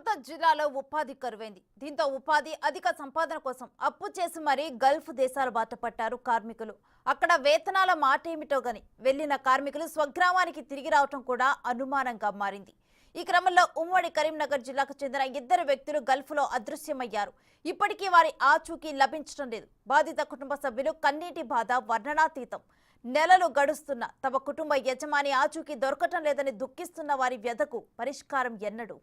మొత్తం జిల్లాలో ఉపాధి కరువైంది. దీంతో ఉపాధి అధిక సంపాదన కోసం అప్పు చేసి మరీ గల్ఫ్ దేశాల బాట పట్టారు కార్మికులు. అక్కడ వేతనాల మాట ఏమిటో గాని వెళ్లిన కార్మికులు స్వగ్రామానికి తిరిగి రావటం కూడా అనుమానంగా మారింది. ఈ క్రమంలో ఉమ్మడి కరీంనగర్ జిల్లాకు చెందిన 2 వ్యక్తులు గల్ఫ్లో అదృశ్యమయ్యారు. ఇప్పటికీ వారి ఆచూకీ లభించడం లేదు. బాధిత కుటుంబ సభ్యులు కన్నీటి బాధ వర్ణనాతీతం. నెలలు గడుస్తున్న తమ కుటుంబ యజమాని ఆచూకీ దొరకటం లేదని దుఃఖిస్తున్న వారి వ్యధకు పరిష్కారం ఎన్నడు?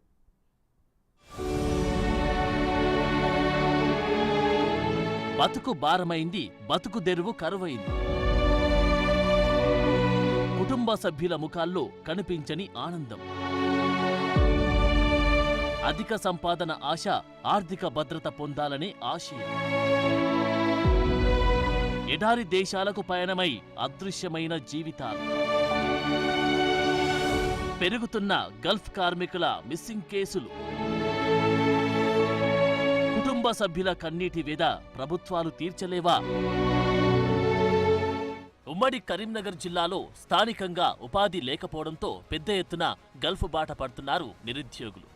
బతుకు భారమైంది, బతుకు తెరువు కరువైంది. కుటుంబ సభ్యుల ముఖాల్లో కనిపించని ఆనందం. అధిక సంపాదన ఆశ, ఆర్థిక భద్రత పొందాలనే ఆశయం. ఎడారి దేశాలకు పయనమై అదృశ్యమైన జీవితాలు. పెరుగుతున్న గల్ఫ్ కార్మికుల మిస్సింగ్ కేసులు. కుటుంబ సభ్యుల కన్నీటి వేద ప్రభుత్వాలు తీర్చలేవా? ఉమ్మడి కరీంనగర్ జిల్లాలో స్థానికంగా ఉపాధి లేకపోవడంతో పెద్ద ఎత్తున గల్ఫ్ బాట పడుతున్నారు నిరుద్యోగులు.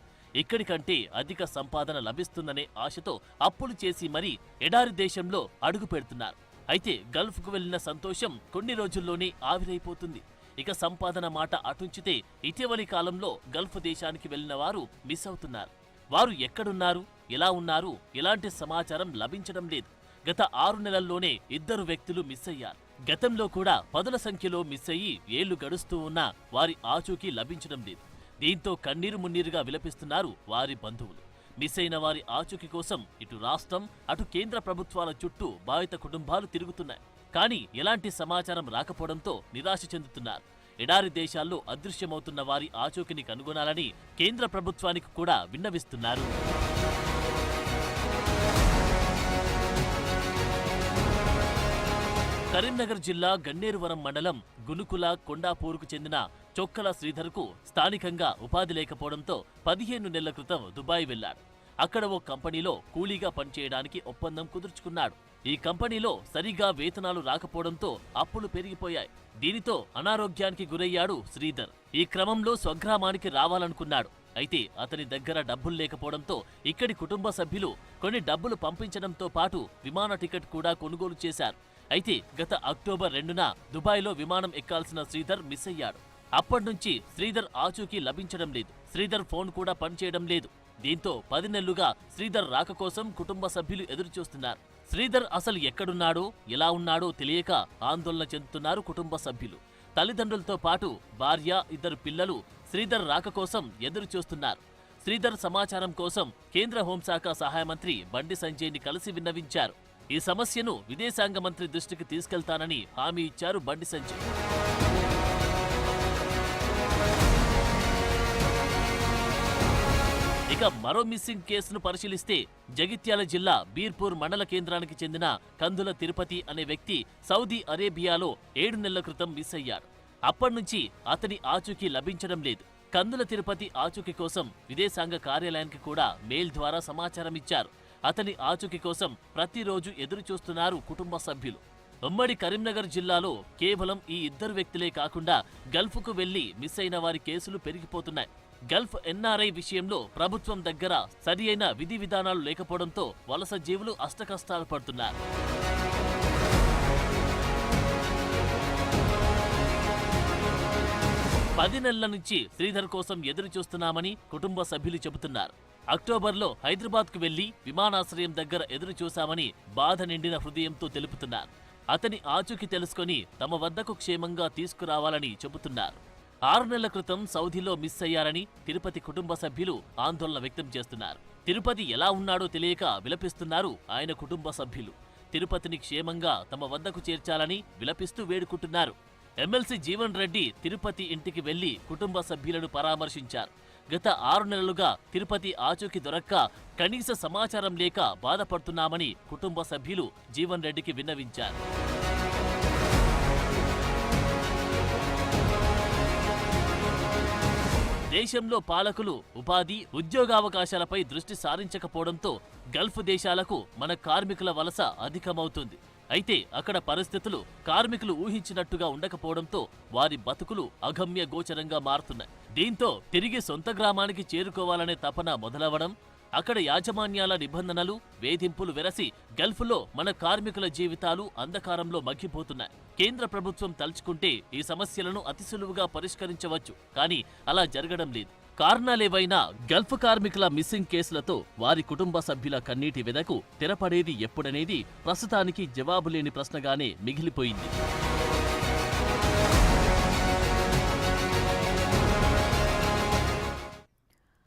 ఇక్కడికంటే అధిక సంపాదన లభిస్తుందనే ఆశతో అప్పులు చేసి మరీ ఎడారి దేశంలో అడుగు పెడుతున్నారు. అయితే గల్ఫ్కు వెళ్లిన సంతోషం కొన్ని రోజుల్లోనే ఆవిరైపోతుంది. ఇక సంపాదన మాట అటుంచితే ఇటీవలి కాలంలో గల్ఫ్ దేశానికి వెళ్లిన వారు మిస్ అవుతున్నారు. వారు ఎక్కడున్నారు, ఎలా ఉన్నారు, ఎలాంటి సమాచారం లభించడం లేదు. గత 6 నెలల్లోనే 2 వ్యక్తులు మిస్ అయ్యారు. గతంలో కూడా పదుల సంఖ్యలో మిస్ అయ్యి ఏళ్లు గడుస్తూ ఉన్నా వారి ఆచూకీ లభించడం లేదు. దీంతో కన్నీరు మున్నీరుగా విలపిస్తున్నారు వారి బంధువులు. మిస్ అయిన వారి ఆచూకీ కోసం ఇటు రాష్ట్రం, అటు కేంద్ర ప్రభుత్వాల చుట్టూ బాధిత కుటుంబాలు తిరుగుతున్నాయి. కానీ ఎలాంటి సమాచారం రాకపోవడంతో నిరాశ చెందుతున్నారు. ఎడారి దేశాల్లో అదృశ్యమవుతున్న వారి ఆచూకీని కనుగొనాలని కేంద్ర ప్రభుత్వానికి కూడా విన్నవిస్తున్నారు. కరీంనగర్ జిల్లా గన్నేరువరం మండలం గునుకుల కొండాపూర్కు చెందిన చొక్కల శ్రీధర్కు స్థానికంగా ఉపాధి లేకపోవడంతో 15 నెలల క్రితం దుబాయ్ వెళ్లాడు. అక్కడ ఓ కంపెనీలో కూలీగా పనిచేయడానికి ఒప్పందం కుదుర్చుకున్నాడు. ఈ కంపెనీలో సరిగా వేతనాలు రాకపోవడంతో అప్పులు పెరిగిపోయాయి. దీనితో అనారోగ్యానికి గురయ్యాడు శ్రీధర్. ఈ క్రమంలో స్వగ్రామానికి రావాలనుకున్నాడు. అయితే అతని దగ్గర డబ్బులు లేకపోవడంతో ఇక్కడి కుటుంబ సభ్యులు కొన్ని డబ్బులు పంపించడంతో పాటు విమాన టికెట్ కూడా కొనుగోలు చేశారు. అయితే గత అక్టోబర్ 2న దుబాయ్లో విమానం ఎక్కాల్సిన శ్రీధర్ మిస్ అయ్యాడు. అప్పటినుంచి శ్రీధర్ ఆచూకీ లభించడం లేదు. శ్రీధర్ ఫోన్ కూడా పనిచేయడం లేదు. దీంతో 10 నెలలుగా శ్రీధర్ రాక కోసం కుటుంబ సభ్యులు ఎదురుచూస్తున్నారు. శ్రీధర్ అసలు ఎక్కడున్నాడో, ఎలా ఉన్నాడో తెలియక ఆందోళన చెందుతున్నారు కుటుంబ సభ్యులు. తల్లిదండ్రులతో పాటు భార్య, 2 పిల్లలు శ్రీధర్ రాక కోసం ఎదురుచూస్తున్నారు. శ్రీధర్ సమాచారం కోసం కేంద్ర హోంశాఖ సహాయ మంత్రి బండి సంజయ్ని కలిసి విన్నవించారు. ఈ సమస్యను విదేశాంగ మంత్రి దృష్టికి తీసుకెళ్తానని హామీ ఇచ్చారు బండి సంజయ్. ఇక మరో మిస్సింగ్ కేసును పరిశీలిస్తే జగిత్యాల జిల్లా బీర్పూర్ మండల కేంద్రానికి చెందిన కందుల తిరుపతి అనే వ్యక్తి సౌదీ అరేబియాలో 7 నెలల క్రితం మిస్ అయ్యాడు. అప్పటినుంచి అతని ఆచూకీ లభించడం లేదు. కందుల తిరుపతి ఆచూకీ కోసం విదేశాంగ కార్యాలయానికి కూడా మెయిల్ ద్వారా సమాచారం ఇచ్చారు. అతని ఆచూకీ కోసం ప్రతిరోజు ఎదురు చూస్తున్నారు కుటుంబ సభ్యులు. ఉమ్మడి కరీంనగర్ జిల్లాలో కేవలం ఈ 2 వ్యక్తులే కాకుండా గల్ఫ్కు వెళ్లి మిస్ అయిన వారి కేసులు పెరిగిపోతున్నాయి. గల్ఫ్ ఎన్ఆర్ఐ విషయంలో ప్రభుత్వం దగ్గర సరియైన విధి విధానాలు లేకపోవడంతో వలస జీవులు అష్టకష్టాలు పడుతున్నారు. పది నెలల నుంచి శ్రీధర్ కోసం ఎదురు చూస్తున్నామని కుటుంబ సభ్యులు చెబుతున్నారు. అక్టోబర్లో హైదరాబాద్కు వెళ్లి విమానాశ్రయం దగ్గర ఎదురు చూశామని బాధ నిండిన హృదయంతో తెలుపుతున్నారు. అతని ఆచూకీ తెలుసుకుని తమ వద్దకు క్షేమంగా తీసుకురావాలని చెబుతున్నారు. 6 నెలల క్రితం సౌదీలో మిస్ అయ్యారని తిరుపతి కుటుంబ సభ్యులు ఆందోళన వ్యక్తం చేస్తున్నారు. తిరుపతి ఎలా ఉన్నాడో తెలియక విలపిస్తున్నారు ఆయన కుటుంబ సభ్యులు. తిరుపతిని క్షేమంగా తమ వద్దకు చేర్చాలని విలపిస్తూ వేడుకుంటున్నారు. ఎమ్మెల్సీ జీవన్ రెడ్డి తిరుపతి ఇంటికి వెళ్లి కుటుంబ సభ్యులను పరామర్శించారు. గత 6 నెలలుగా తిరుపతి ఆచూకీ దొరక్క కనీస సమాచారం లేక బాధపడుతున్నామని కుటుంబ సభ్యులు జీవన్ రెడ్డికి విన్నవించారు. దేశంలో పాలకులు ఉపాధి, ఉద్యోగావకాశాలపై దృష్టి సారించకపోవడంతో గల్ఫ్ దేశాలకు మన కార్మికుల వలస అధికమవుతుంది. అయితే అక్కడ పరిస్థితులు కార్మికులు ఊహించినట్టుగా ఉండకపోవడంతో వారి బతుకులు అగమ్య గోచరంగా మారుతున్నాయి. దీంతో తిరిగి సొంత గ్రామానికి చేరుకోవాలనే తపన మొదలవడం, అక్కడ యాజమాన్యాల నిబంధనలు, వేధింపులు వెరసి గల్ఫ్లో మన కార్మికుల జీవితాలు అంధకారంలో మగ్గిపోతున్నాయి. కేంద్ర ప్రభుత్వం తలుచుకుంటే ఈ సమస్యలను అతి సులువుగా పరిష్కరించవచ్చు, కానీ అలా జరగడం లేదు. కారణాలేవైనా గల్ఫ్ కార్మికుల మిస్సింగ్ కేసులతో వారి కుటుంబ సభ్యుల కన్నీటి వెదకు తెరపడేది ఎప్పుడనేది ప్రస్తుతానికి జవాబులేని ప్రశ్నగానే మిగిలిపోయింది.